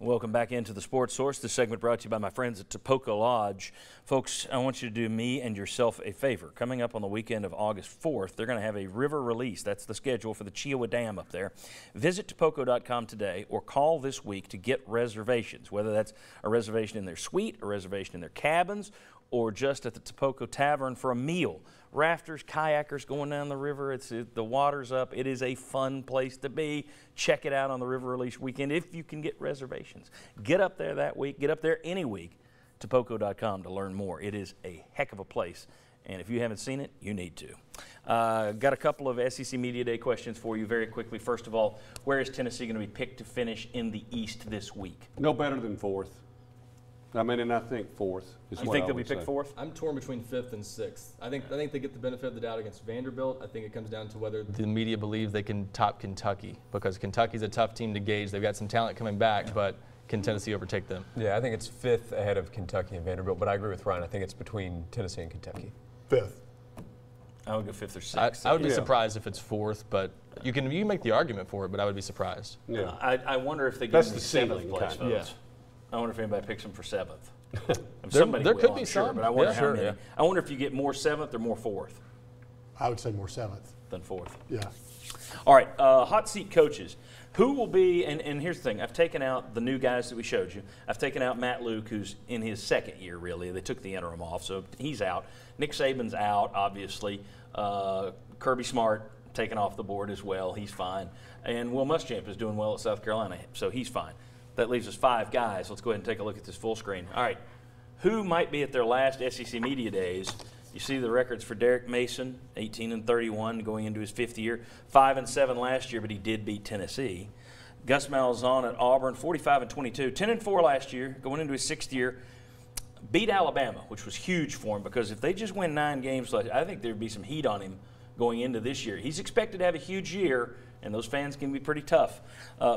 Welcome back into the Sports Source. This segment brought to you by my friends at Polka Lodge. Folks, I want you to do me and yourself a favor. Coming up on the weekend of August 4th, they're going to have a river release. That's the schedule for the Chiowa Dam up there. Visit topoco.com today or call this week to get reservations, whether that's a reservation in their suite, a reservation in their cabins, or just at the Topoco Tavern for a meal. Rafters, kayakers going down the river. The water's up. It is a fun place to be. Check it out on the river release weekend if you can get reservations. Get up there that week. Get up there any week. Topoco.com to learn more. It is a heck of a place, and if you haven't seen it, you need to. Got a couple of SEC Media Day questions for you very quickly. First of all, where is Tennessee going to be picked to finish in the East this week? No better than fourth. I mean, and I think fourth is what I would say. You think they'll be picked fourth? I'm torn between fifth and sixth. I think they get the benefit of the doubt against Vanderbilt. I think it comes down to whether the media believes they can top Kentucky, because Kentucky's a tough team to gauge. They've got some talent coming back, but can Tennessee overtake them? Yeah, I think it's fifth ahead of Kentucky and Vanderbilt, but I agree with Ryan. I think it's between Tennessee and Kentucky. Fifth. I would go fifth or sixth. I would be surprised if it's fourth, but you can make the argument for it, but I would be surprised. Yeah. I wonder if they give them the seventh place votes. Yeah. I wonder if anybody picks them for seventh. There could be some, but I wonder how many. I wonder if you get more seventh or more fourth. I would say more seventh than fourth. Yeah. All right, hot seat coaches. Who will be? And here's the thing: I've taken out the new guys that we showed you. I've taken out Matt Luke, who's in his second year. Really, they took the interim off, so he's out. Nick Saban's out, obviously. Kirby Smart taken off the board as well. He's fine. And Will Muschamp is doing well at South Carolina, so he's fine. That leaves us 5 guys. Let's go ahead and take a look at this full screen. All right, who might be at their last SEC Media Days? You see the records for Derek Mason, 18-31, going into his 5th year. 5-7 last year, but he did beat Tennessee. Gus Malzahn at Auburn, 45-22, 10-4 last year, going into his 6th year. Beat Alabama, which was huge for him, because if they just win 9 games, I think there'd be some heat on him going into this year. He's expected to have a huge year, and those fans can be pretty tough.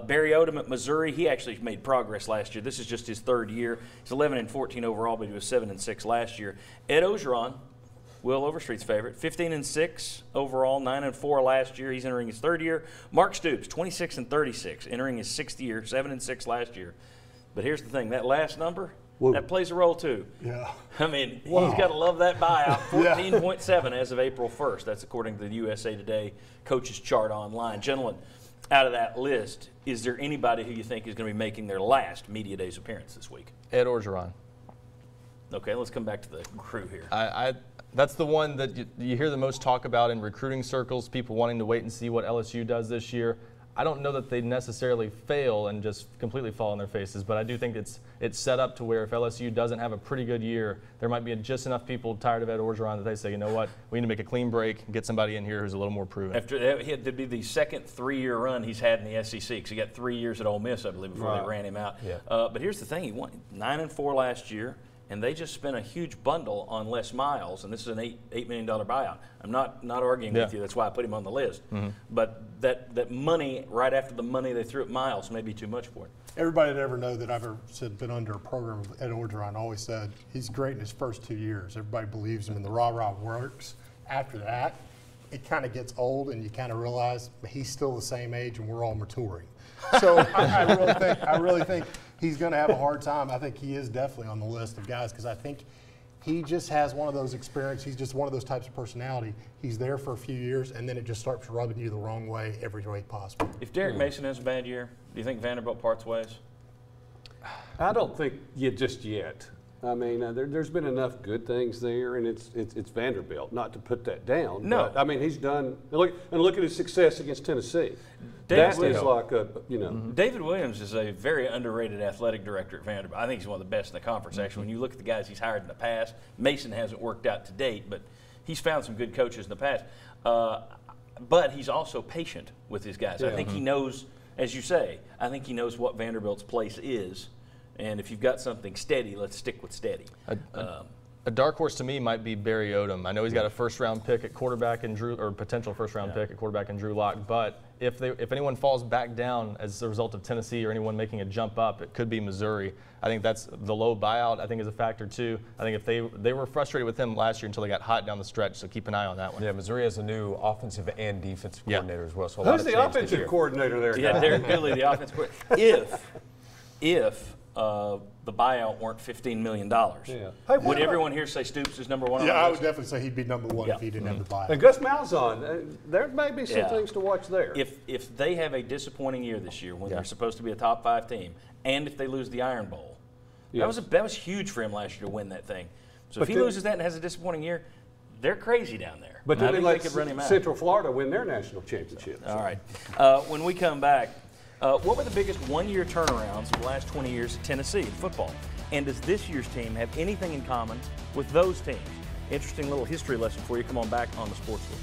Barry Odom at Missouri, he actually made progress last year. This is just his 3rd year. He's 11-14 overall, but he was 7-6 last year. Ed Ogeron, Will Overstreet's favorite, 15-6 overall, 9-4 last year. He's entering his 3rd year. Mark Stoops, 26-36, entering his 6th year, 7-6 last year. But here's the thing, that last number, that plays a role too. Yeah. I mean, he's got to love that buyout. 14.7 as of April 1st. That's according to the USA Today coaches chart online. Gentlemen, out of that list, is there anybody who you think is going to be making their last Media Days appearance this week? Ed Orgeron. Okay, let's come back to the crew here. That's the one that you hear the most talk about in recruiting circles, people wanting to wait and see what LSU does this year. I don't know that they necessarily fail and just completely fall on their faces, but I do think it's set up to where if LSU doesn't have a pretty good year, there might be just enough people tired of Ed Orgeron that they say, you know what, we need to make a clean break and get somebody in here who's a little more proven. After that, it'd be the second 3-year run he's had in the SEC, because he got 3 years at Ole Miss, I believe, before they ran him out. Yeah. But here's the thing, he won 9-4 last year, and they just spent a huge bundle on Les Miles, and this is an $8 million buyout. I'm not arguing with you. That's why I put him on the list. But that money, right after the money they threw at Miles, may be too much for it. Everybody that ever know that I've ever been under a program with Ed Orgeron always said he's great in his first 2 years. Everybody believes him, and the rah-rah works. After that, it kind of gets old, and you kind of realize he's still the same age, and we're all maturing. So I really think he's going to have a hard time. I think he is definitely on the list of guys, because I think he just has one of those experiences. He's just one of those types of personality. He's there for a few years, and then it just starts rubbing you the wrong way every way possible. If Derek Mason has a bad year, do you think Vanderbilt parts ways? I don't think just yet. I mean, there's been enough good things there, and it's Vanderbilt. Not to put that down. No, but, I mean, he's done. Look at his success against Tennessee. David Williams is a very underrated athletic director at Vanderbilt. I think he's one of the best in the conference. Actually, when you look at the guys he's hired in the past, Mason hasn't worked out to date, but he's found some good coaches in the past. But he's also patient with his guys. I think he knows, as you say, I think he knows what Vanderbilt's place is. And if you've got something steady, let's stick with steady. A dark horse to me might be Barry Odom. I know he's got a first-round pick at quarterback and potential first-round pick at quarterback and Drew Lock. But if anyone falls back down as a result of Tennessee or anyone making a jump up, it could be Missouri. I think that's the low buyout. I think is a factor too. I think if they were frustrated with him last year until they got hot down the stretch. So keep an eye on that one. Yeah, Missouri has a new offensive and defensive coordinator as well. So who's the offensive coordinator there? Yeah, Derek Billy, the offensive coordinator. if the buyout weren't $15 million. Yeah. Hey, Would everyone here say Stoops is number one? Yeah, on I the would list? definitely say he'd be number one Yeah. if he didn't have the buyout. And Gus Malzahn, there may be some Yeah. things to watch there. If they have a disappointing year this year when Yeah. they're supposed to be a top 5 team, and if they lose the Iron Bowl, Yes. that was huge for him last year to win that thing. So But if he then- loses that and has a disappointing year, they're crazy down there. But And I then they think let they could run him out. Central Florida win their national championship. All right. When we come back, what were the biggest one-year turnarounds of the last 20 years at Tennessee in football? And does this year's team have anything in common with those teams? Interesting little history lesson for you. Come on back on the Sports List.